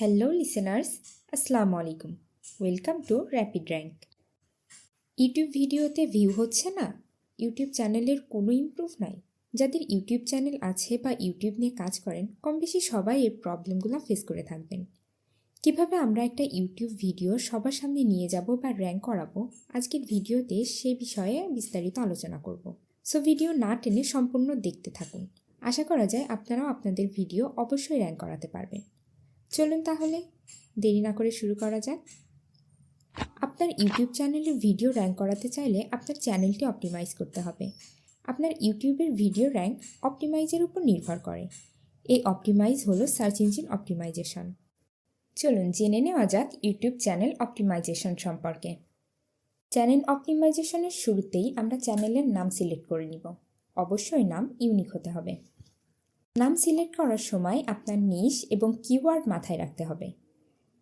Hello listeners, আসসালামু আলাইকুম। Welcome to rapid rank. YouTube ভিডিওতে ভিউ হচ্ছে না, ইউটিউব চ্যানেলের কোনো ইমপ্রুভ নাই। যাদের ইউটিউব চ্যানেল আছে বা ইউটিউব নিয়ে কাজ করেন, কম বেশি সবাই এই প্রবলেমগুলো ফেস করে থাকবেন। কিভাবে আমরা একটা ইউটিউব ভিডিও সবার সামনে নিয়ে যাব বা র্যাঙ্ক করাবো, আজকের ভিডিওতে সেই বিষয়ে বিস্তারিত আলোচনা করব। সো ভিডিও না টেনে সম্পূর্ণ দেখতে থাকুন। আশা করা যায় আপনারাও আপনাদের ভিডিও অবশ্যই র্যাঙ্ক করাতে পারবেন। চলুন তাহলে দেরি না করে শুরু করা যাক। আপনার ইউটিউব চ্যানেলের ভিডিও র্যাঙ্ক করাতে চাইলে আপনার চ্যানেলটি অপটিমাইজ করতে হবে। আপনার ইউটিউবের ভিডিও র্যাঙ্ক অপটিমাইজের উপর নির্ভর করে। এই অপটিমাইজ হলো সার্চ ইঞ্জিন অপটিমাইজেশন। চলুন জেনে নেওয়া যাক ইউটিউব চ্যানেল অপটিমাইজেশন সম্পর্কে। চ্যানেল অপটিমাইজেশনের শুরুতেই আমরা চ্যানেলের নাম সিলেক্ট করে নিব। অবশ্যই নাম ইউনিক হতে হবে। নাম সিলেক্ট করার সময় আপনার নিশ এবং কিওয়ার্ড মাথায় রাখতে হবে।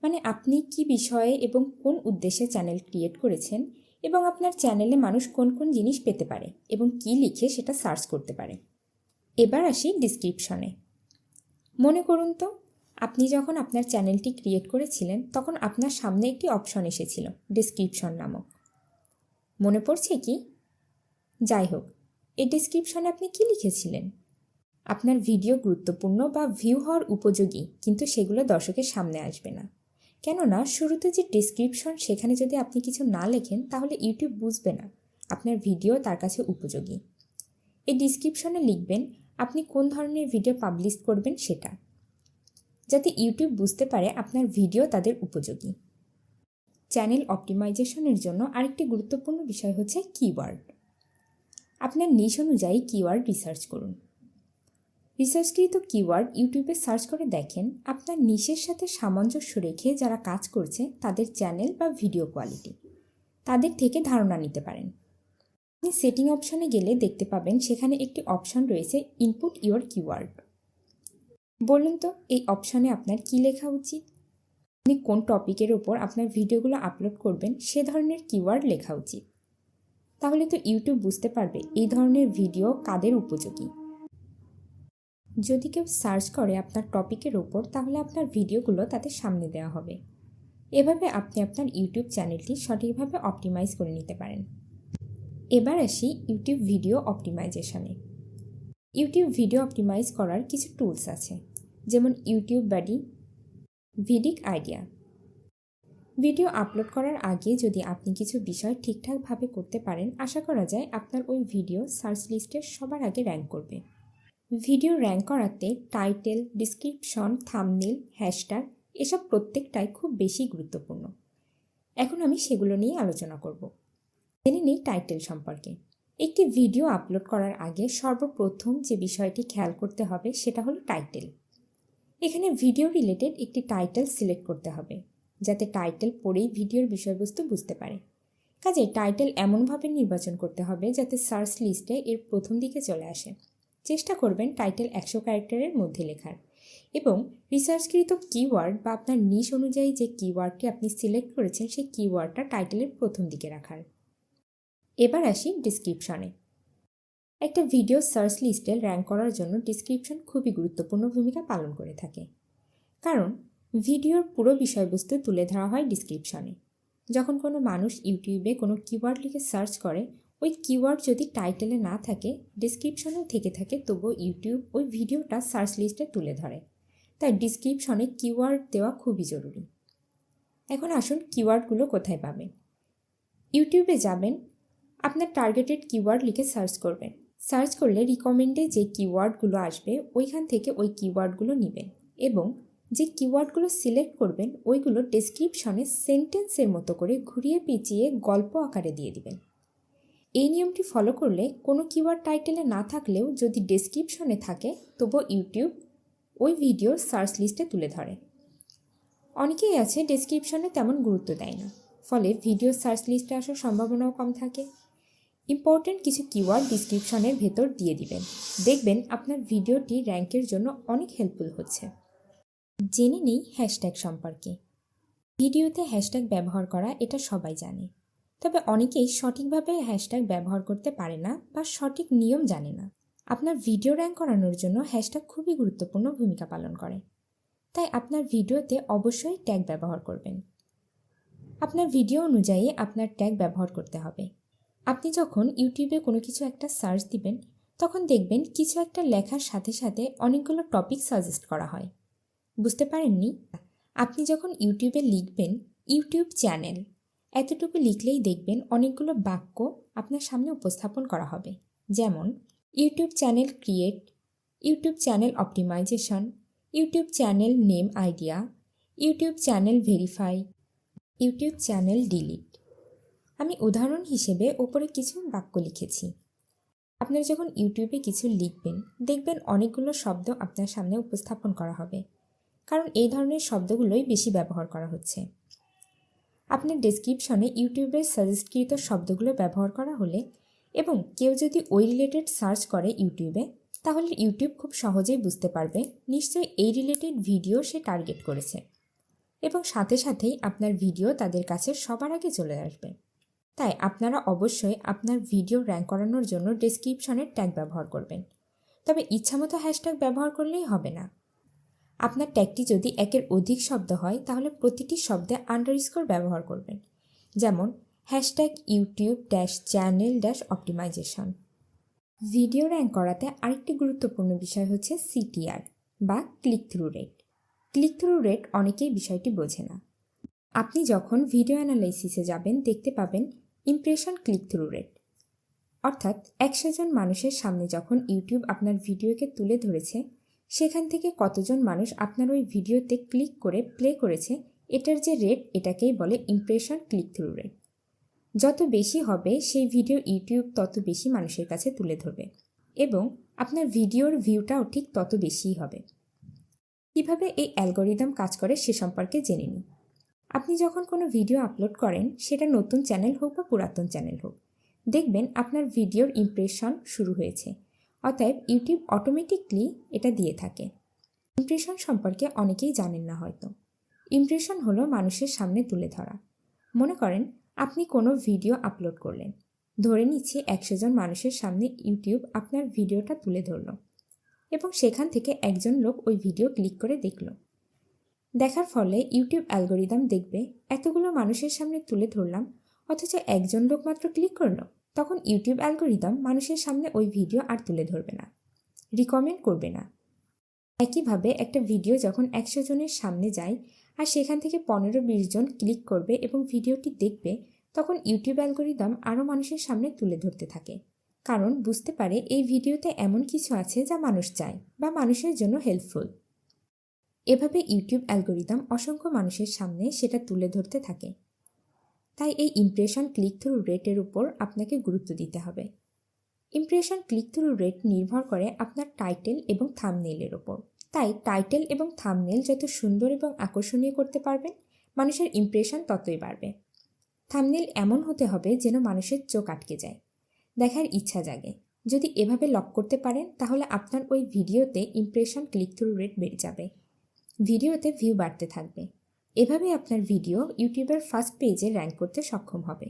মানে আপনি কি বিষয়ে এবং কোন উদ্দেশ্যে চ্যানেল ক্রিয়েট করেছেন এবং আপনার চ্যানেলে মানুষ কোন কোন জিনিস পেতে পারে এবং কি লিখে সেটা সার্চ করতে পারে। এবার আসি ডিসক্রিপশনে। মনে করুন তো, আপনি যখন আপনার চ্যানেলটি ক্রিয়েট করেছিলেন তখন আপনার সামনে একটি অপশন এসেছিল ডিসক্রিপশন নামক। মনে পড়ছে কি? যাই হোক, এই ডিসক্রিপশনে আপনি কি লিখেছিলেন? আপনার ভিডিও গুরুত্বপূর্ণ বা ভিউ হওয়ার উপযোগী, কিন্তু সেগুলো দর্শকের সামনে আসবে না। কেননা শুরুতে যে ডিসক্রিপশন, সেখানে যদি আপনি কিছু না লেখেন তাহলে ইউটিউব বুঝবে না আপনার ভিডিও তার কাছে উপযোগী। এই ডিসক্রিপশনে লিখবেন আপনি কোন ধরনের ভিডিও পাবলিশ করবেন সেটা, যাতে ইউটিউব বুঝতে পারে আপনার ভিডিও তাদের উপযোগী। চ্যানেল অপটিমাইজেশনের জন্য আরেকটি গুরুত্বপূর্ণ বিষয় হচ্ছে কিওয়ার্ড। আপনার নিশ অনুযায়ী কিওয়ার্ড রিসার্চ করুন। রিসার্চকৃত কিওয়ার্ড ইউটিউবে সার্চ করে দেখেন আপনার নিশের সাথে সামঞ্জস্য রেখে যারা কাজ করছে তাদের চ্যানেল বা ভিডিও কোয়ালিটি, তাদের থেকে ধারণা নিতে পারেন। আপনি সেটিং অপশনে গেলে দেখতে পাবেন সেখানে একটি অপশন রয়েছে ইনপুট ইউর কিওয়ার্ড। বলুন তো, এই অপশনে আপনার কি লেখা উচিত? আপনি কোন টপিকের ওপর আপনার ভিডিওগুলো আপলোড করবেন সে ধরনের কিওয়ার্ড লেখা উচিত। তাহলে তো ইউটিউব বুঝতে পারবে এই ধরনের ভিডিও কাদের উপযোগী। যদি কেউ সার্চ করে আপনার টপিকের ওপর, তাহলে আপনার ভিডিওগুলো তাদের সামনে দেওয়া হবে। এভাবে আপনি আপনার ইউটিউব চ্যানেলটি সঠিকভাবে অপটিমাইজ করে নিতে পারেন। এবার আসি ইউটিউব ভিডিও অপটিমাইজেশনে। ইউটিউব ভিডিও অপটিমাইজ করার কিছু টুলস আছে, যেমন YouTube buddy, vidIQ. Video upload করার আগে যদি আপনি কিছু বিষয় ঠিকঠাকভাবে করতে পারেন, আশা করা যায় আপনার ওই ভিডিও সার্চ লিস্টের সবার আগে র্যাঙ্ক করবে। ভিডিও র্যাঙ্ক করাতে টাইটেল, ডিসক্রিপশন, থাম্বনেল, হ্যাশট্যাগ এসব প্রত্যেকটাই খুব বেশি গুরুত্বপূর্ণ। এখন আমি সেগুলো নিয়ে আলোচনা করব। জেনে নিই টাইটেল সম্পর্কে। একটি ভিডিও আপলোড করার আগে সর্বপ্রথম যে বিষয়টি খেয়াল করতে হবে সেটা হলো টাইটেল। এখানে ভিডিও রিলেটেড একটি টাইটেল সিলেক্ট করতে হবে, যাতে টাইটেল পড়েই ভিডিওর বিষয়বস্তু বুঝতে পারে। কাজে টাইটেল এমনভাবে নির্বাচন করতে হবে যাতে সার্চ লিস্টে এর প্রথম দিকে চলে আসে। চেষ্টা করবেন টাইটেল 100 ক্যারেক্টারের মধ্যে লেখার এবং রিসার্চকৃত কিওয়ার্ড বা আপনার নিশ অনুযায়ী যে কিওয়ার্ডটি আপনি সিলেক্ট করেছেন সেই কিওয়ার্ডটা টাইটেলের প্রথম দিকে রাখার। এবার আসি ডিসক্রিপশনে। একটা ভিডিও সার্চ লিস্টে র্যাঙ্ক করার জন্য ডিসক্রিপশন খুবই গুরুত্বপূর্ণ ভূমিকা পালন করে থাকে, কারণ ভিডিওর পুরো বিষয়বস্তু তুলে ধরা হয় ডিসক্রিপশনে। যখন কোনো মানুষ ইউটিউবে কোনো কিওয়ার্ড লিখে সার্চ করে, ওই কিওয়ার্ড যদি টাইটেলে না থাকে, ডিসক্রিপশনেও থেকে থাকে, তবুও ইউটিউব ওই ভিডিওটা সার্চ লিস্টে তুলে ধরে। তাই ডিসক্রিপশনে কিওয়ার্ড দেওয়া খুবই জরুরি। এখন আসুন কিওয়ার্ডগুলো কোথায় পাবেন। ইউটিউবে যাবেন, আপনার টার্গেটেড কিওয়ার্ড লিখে সার্চ করবেন। সার্চ করলে রিকমেন্ডে যে কিওয়ার্ডগুলো আসবে ওইখান থেকে ওই কিওয়ার্ডগুলো নেবেন এবং যে কিওয়ার্ডগুলো সিলেক্ট করবেন ওইগুলো ডেসক্রিপশনে সেন্টেন্সের মতো করে ঘুরিয়ে পেঁচিয়ে গল্প আকারে দিয়ে দিবেন। এই নিয়মটি ফলো করলে কোনো কিওয়ার্ড টাইটেলে না থাকলেও যদি ডেসক্রিপশনে থাকে, তবুও ইউটিউব ওই ভিডিওর সার্চ লিস্টে তুলে ধরে। অনেকেই আছে ডেসক্রিপশনে তেমন গুরুত্ব দেয় না, ফলে ভিডিও সার্চ লিস্টে আসার সম্ভাবনাও কম থাকে। ইম্পর্টেন্ট কিছু কিওয়ার্ড ডিসক্রিপশনের ভেতর দিয়ে দিবেন, দেখবেন আপনার ভিডিওটি র্যাঙ্কের জন্য অনেক হেল্পফুল হচ্ছে। জেনে নিই হ্যাশট্যাগ সম্পর্কে। ভিডিওতে হ্যাশট্যাগ ব্যবহার করা এটা সবাই জানে, তবে অনেকেই সঠিকভাবে হ্যাশট্যাগ ব্যবহার করতে পারে না বা সঠিক নিয়ম জানে না। আপনার ভিডিও র্যাঙ্ক করানোর জন্য হ্যাশট্যাগ খুবই গুরুত্বপূর্ণ ভূমিকা পালন করে। তাই আপনার ভিডিওতে অবশ্যই ট্যাগ ব্যবহার করবেন। আপনার ভিডিও অনুযায়ী আপনার ট্যাগ ব্যবহার করতে হবে। আপনি যখন ইউটিউবে কোনো কিছু একটা সার্চ দিবেন, তখন দেখবেন কিছু একটা লেখার সাথে সাথে অনেকগুলো টপিক সাজেস্ট করা হয়। বুঝতে পারেননি? আপনি যখন ইউটিউবে লিখবেন ইউটিউব চ্যানেল, এতটুকু লিখলেই দেখবেন অনেকগুলো বাক্য আপনার সামনে উপস্থাপন করা হবে। যেমন YouTube channel create, YouTube channel optimization, YouTube channel name idea, YouTube channel verify, YouTube channel delete. আমি উদাহরণ হিসেবে ওপরে কিছু বাক্য লিখেছি। আপনারা যখন ইউটিউবে কিছু লিখবেন দেখবেন অনেকগুলো শব্দ আপনার সামনে উপস্থাপন করা হবে, কারণ এই ধরনের শব্দগুলোই বেশি ব্যবহার করা হচ্ছে। আপনার ডেসক্রিপশনে ইউটিউবের সাজেস্টকৃত শব্দগুলো ব্যবহার করা হলে এবং কেউ যদি ওই রিলেটেড সার্চ করে ইউটিউবে, তাহলে ইউটিউব খুব সহজেই বুঝতে পারবে নিশ্চয়ই এই রিলেটেড ভিডিও সে টার্গেট করেছে, এবং সাথে সাথেই আপনার ভিডিও তাদের কাছে সবার আগে চলে আসবে। তাই আপনারা অবশ্যই আপনার ভিডিও র্যাঙ্ক করানোর জন্য ডেসক্রিপশনের ট্যাগ ব্যবহার করবেন। তবে ইচ্ছামতো হ্যাশট্যাগ ব্যবহার করলেই হবে না। আপনার ট্যাগটি যদি একের অধিক শব্দ হয় তাহলে প্রতিটি শব্দে আন্ডারস্কোর ব্যবহার করবেন। যেমন hashtag YouTube channel optimization. Video rank করাতে আরেকটি গুরুত্বপূর্ণ বিষয় হচ্ছে সিটিআর বা click through rate. Click through rate অনেকেই বিষয়টি বোঝে না। আপনি যখন ভিডিও অ্যানালাইসিসে যাবেন দেখতে পাবেন ইমপ্রেশন ক্লিক থ্রু রেট, অর্থাৎ 100 জন মানুষের সামনে যখন ইউটিউব আপনার ভিডিওকে তুলে ধরেছে সেখান থেকে কতজন মানুষ আপনার ওই ভিডিওতে ক্লিক করে প্লে করেছে, এটার যে রেট এটাকেই বলে ইমপ্রেশন ক্লিক থ্রু রেট। যত বেশি হবে সেই ভিডিও ইউটিউব তত বেশি মানুষের কাছে তুলে ধরবে এবং আপনার ভিডিওর ভিউটাও ঠিক তত বেশিই হবে। কীভাবে এই অ্যালগরিদম কাজ করে সে সম্পর্কে জেনে নিই। আপনি যখন কোনো ভিডিও আপলোড করেন, সেটা নতুন চ্যানেল হোক বা পুরাতন চ্যানেল হোক, দেখবেন আপনার ভিডিওর ইমপ্রেশন শুরু হয়েছে। অতএব ইউটিউব অটোমেটিকলি এটা দিয়ে থাকে। ইমপ্রেশন সম্পর্কে অনেকেই জানেন না হয়তো। ইমপ্রেশন হলো মানুষের সামনে তুলে ধরা। মনে করেন আপনি কোনো ভিডিও আপলোড করলেন, ধরে নিচ্ছি 100 জন মানুষের সামনে ইউটিউব আপনার ভিডিওটা তুলে ধরল এবং সেখান থেকে একজন লোক ওই ভিডিও ক্লিক করে দেখল। দেখার ফলে ইউটিউব অ্যালগরিদম দেখবে এতগুলো মানুষের সামনে তুলে ধরলাম অথচ একজন লোক মাত্র ক্লিক করলো, তখন ইউটিউব অ্যালগরিদম মানুষের সামনে ওই ভিডিও আর তুলে ধরবে না, রিকমেন্ড করবে না। একইভাবে একটা ভিডিও যখন 100 জনের সামনে যায় আর সেখান থেকে 15-20 জন ক্লিক করবে এবং ভিডিওটি দেখবে, তখন ইউটিউব অ্যালগরিদম আরও মানুষের সামনে তুলে ধরতে থাকে, কারণ বুঝতে পারে এই ভিডিওতে এমন কিছু আছে যা মানুষ চায় বা মানুষের জন্য হেল্পফুল। এভাবে ইউটিউব অ্যালগরিদম অসংখ্য মানুষের সামনে সেটা তুলে ধরতে থাকে। তাই এই ইমপ্রেশন ক্লিক থ্রু রেটের উপর আপনাকে গুরুত্ব দিতে হবে। ইমপ্রেশন ক্লিক থ্রু রেট নির্ভর করে আপনার টাইটেল এবং থাম্বনেইলের ওপর। তাই টাইটেল এবং থাম্বনেইল যত সুন্দর এবং আকর্ষণীয় করতে পারবেন, মানুষের ইমপ্রেশন ততই বাড়বে। থাম্বনেইল এমন হতে হবে যেন মানুষের চোখ আটকে যায়, দেখার ইচ্ছা জাগে। যদি এভাবে লক করতে পারেন তাহলে আপনার ওই ভিডিওতে ইমপ্রেশন ক্লিক থ্রু রেট বেড়ে যাবে, ভিডিওতে ভিউ বাড়তে থাকবে। এভাবে আপনার ভিডিও ইউটিউবের ফার্স্ট পেজে র্যাঙ্ক করতে সক্ষম হবে।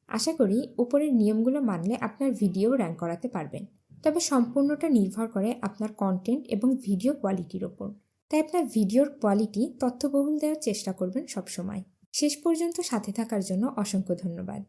আশা করি উপরের নিয়মগুলো মানলে আপনার ভিডিও র্যাঙ্ক করাতে পারবেন। তবে সম্পূর্ণটা নির্ভর করে আপনার কন্টেন্ট এবং ভিডিও কোয়ালিটির ওপর। তাই আপনার ভিডিওর কোয়ালিটি তথ্যবহুল দেওয়ার চেষ্টা করবেন সবসময়। শেষ পর্যন্ত সাথে থাকার জন্য অসংখ্য ধন্যবাদ।